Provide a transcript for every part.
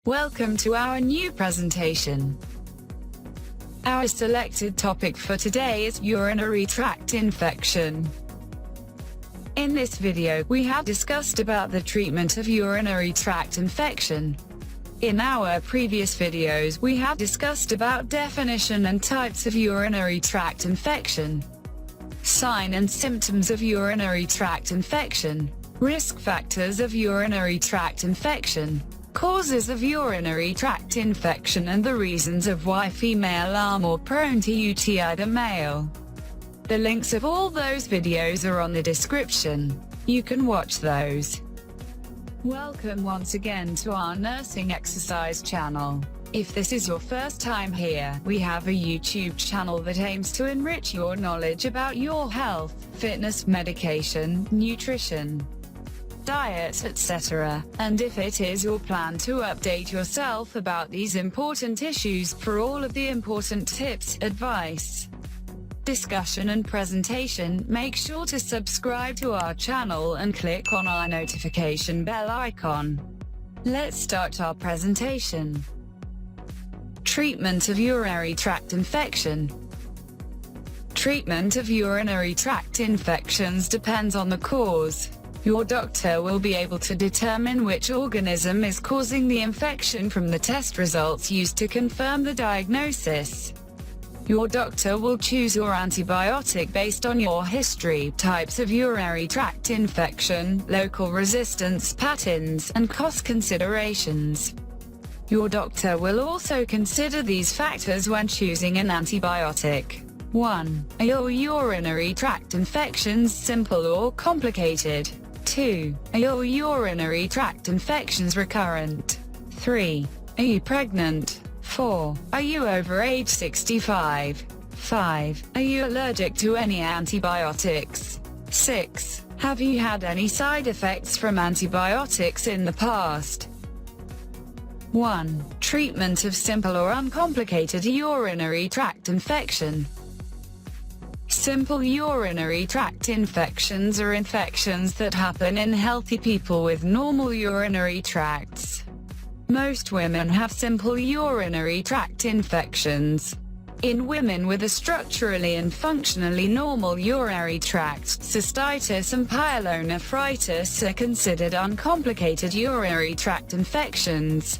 Welcome to our new presentation. Our selected topic for today is urinary tract infection. In this video, we have discussed about the treatment of urinary tract infection. In our previous videos, we have discussed about definition and types of urinary tract infection, sign and symptoms of urinary tract infection, risk factors of urinary tract infection, causes of urinary tract infection and the reasons of why female are more prone to UTI than male. The links of all those videos are on the description. You can watch those. Welcome once again to our nursing exercise channel. If this is your first time here, we have a YouTube channel that aims to enrich your knowledge about your health, fitness, medication, nutrition, diet, etc. And if it is your plan to update yourself about these important issues for all of the important tips, advice, discussion and presentation, make sure to subscribe to our channel and click on our notification bell icon. Let's start our presentation. Treatment of urinary tract infection. Treatment of urinary tract infections depends on the cause. Your doctor will be able to determine which organism is causing the infection from the test results used to confirm the diagnosis. Your doctor will choose your antibiotic based on your history, types of urinary tract infection, local resistance patterns, and cost considerations. Your doctor will also consider these factors when choosing an antibiotic. 1. Are your urinary tract infections simple or complicated? 2. Are your urinary tract infections recurrent? 3. Are you pregnant? 4. Are you over age 65? 5. Are you allergic to any antibiotics? 6. Have you had any side effects from antibiotics in the past? 1. Treatment of simple or uncomplicated urinary tract infection. Simple urinary tract infections are infections that happen in healthy people with normal urinary tracts. Most women have simple urinary tract infections. In women with a structurally and functionally normal urinary tract, cystitis and pyelonephritis are considered uncomplicated urinary tract infections.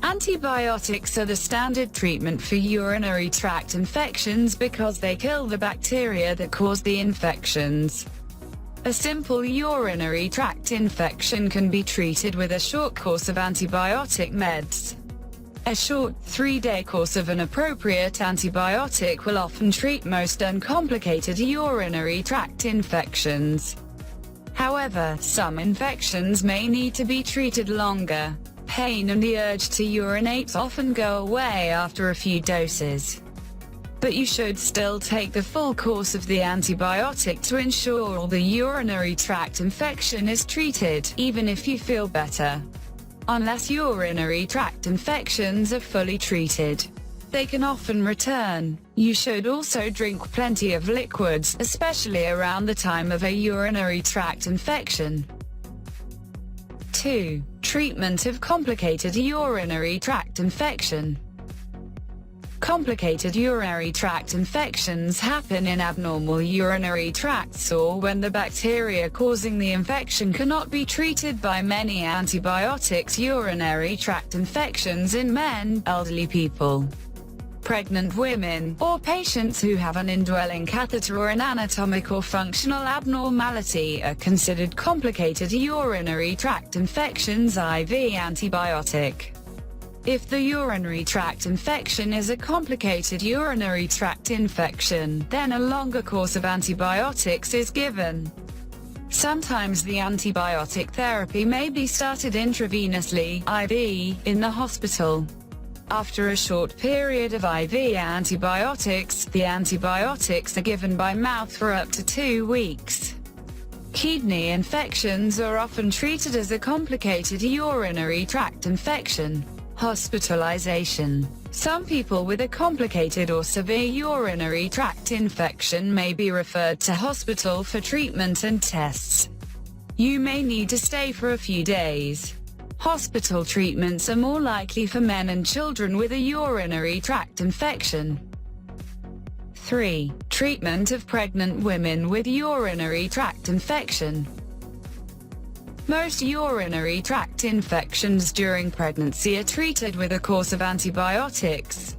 Antibiotics are the standard treatment for urinary tract infections because they kill the bacteria that cause the infections. A simple urinary tract infection can be treated with a short course of antibiotic meds. A short 3-day course of an appropriate antibiotic will often treat most uncomplicated urinary tract infections. However, some infections may need to be treated longer. Pain and the urge to urinate often go away after a few doses. But you should still take the full course of the antibiotic to ensure all the urinary tract infection is treated, even if you feel better. Unless urinary tract infections are fully treated, they can often return. You should also drink plenty of liquids, especially around the time of a urinary tract infection. 2. Treatment of complicated urinary tract infection. Complicated urinary tract infections happen in abnormal urinary tracts or when the bacteria causing the infection cannot be treated by many antibiotics. Urinary tract infections in men, elderly people, pregnant women, or patients who have an indwelling catheter or an anatomic or functional abnormality are considered complicated urinary tract infections. IV antibiotic. If the urinary tract infection is a complicated urinary tract infection, then a longer course of antibiotics is given. Sometimes the antibiotic therapy may be started intravenously, IV, in the hospital. After a short period of IV antibiotics, the antibiotics are given by mouth for up to 2 weeks. Kidney infections are often treated as a complicated urinary tract infection. Hospitalization. Some people with a complicated or severe urinary tract infection may be referred to hospital for treatment and tests. You may need to stay for a few days. Hospital treatments are more likely for men and children with a urinary tract infection. 3. Treatment of pregnant women with urinary tract infection. Most urinary tract infections during pregnancy are treated with a course of antibiotics.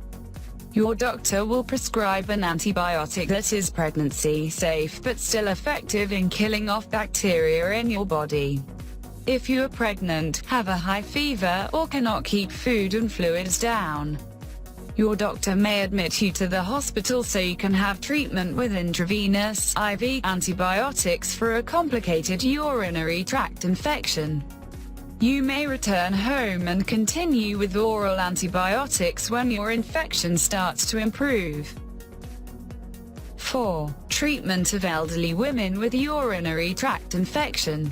Your doctor will prescribe an antibiotic that is pregnancy safe but still effective in killing off bacteria in your body. If you are pregnant, have a high fever, or cannot keep food and fluids down, your doctor may admit you to the hospital so you can have treatment with intravenous IV antibiotics for a complicated urinary tract infection. You may return home and continue with oral antibiotics when your infection starts to improve. 4. Treatment of elderly women with urinary tract infection.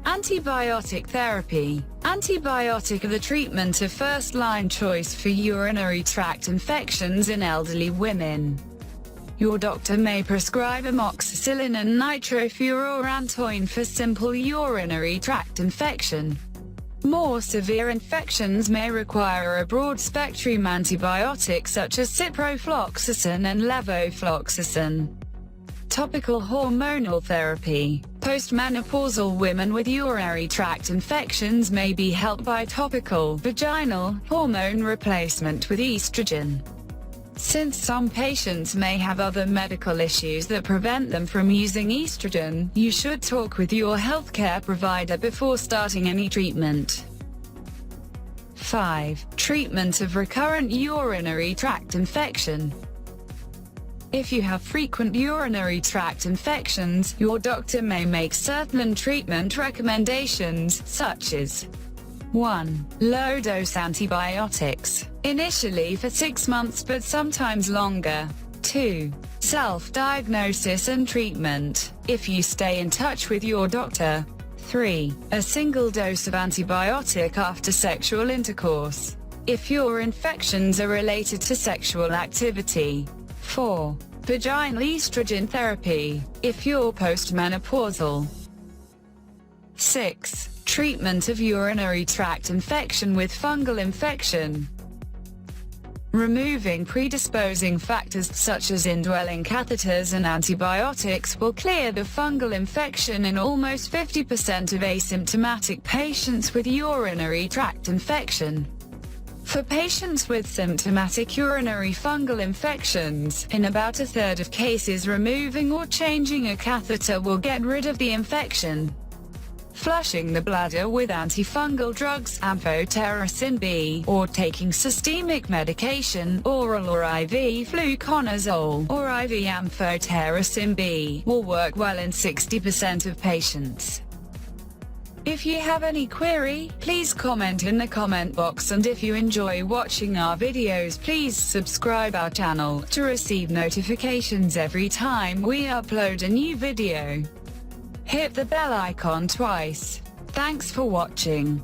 Antibiotic therapy. Antibiotic are the treatment of first-line choice for urinary tract infections in elderly women. Your doctor may prescribe amoxicillin and nitrofurantoin for simple urinary tract infection. More severe infections may require a broad-spectrum antibiotic such as ciprofloxacin and levofloxacin. Topical hormonal therapy. Postmenopausal women with urinary tract infections may be helped by topical vaginal hormone replacement with estrogen. Since some patients may have other medical issues that prevent them from using estrogen, you should talk with your healthcare provider before starting any treatment. 5. Treatment of recurrent urinary tract infection. If you have frequent urinary tract infections, your doctor may make certain treatment recommendations, such as 1. Low-dose antibiotics, initially for 6 months but sometimes longer. 2. Self-diagnosis and treatment, if you stay in touch with your doctor. 3. A single dose of antibiotic after sexual intercourse, if your infections are related to sexual activity. 4. Vaginal estrogen therapy, if you're postmenopausal. 6. Treatment of urinary tract infection with fungal infection. Removing predisposing factors such as indwelling catheters and antibiotics will clear the fungal infection in almost 50% of asymptomatic patients with urinary tract infection. For patients with symptomatic urinary fungal infections, in about a third of cases removing or changing a catheter will get rid of the infection. Flushing the bladder with antifungal drugs, amphotericin B, or taking systemic medication, oral or IV fluconazole, or IV amphotericin B, will work well in 60% of patients. If you have any query, please comment in the comment box, and if you enjoy watching our videos, please subscribe our channel to receive notifications every time we upload a new video. Hit the bell icon twice. Thanks for watching.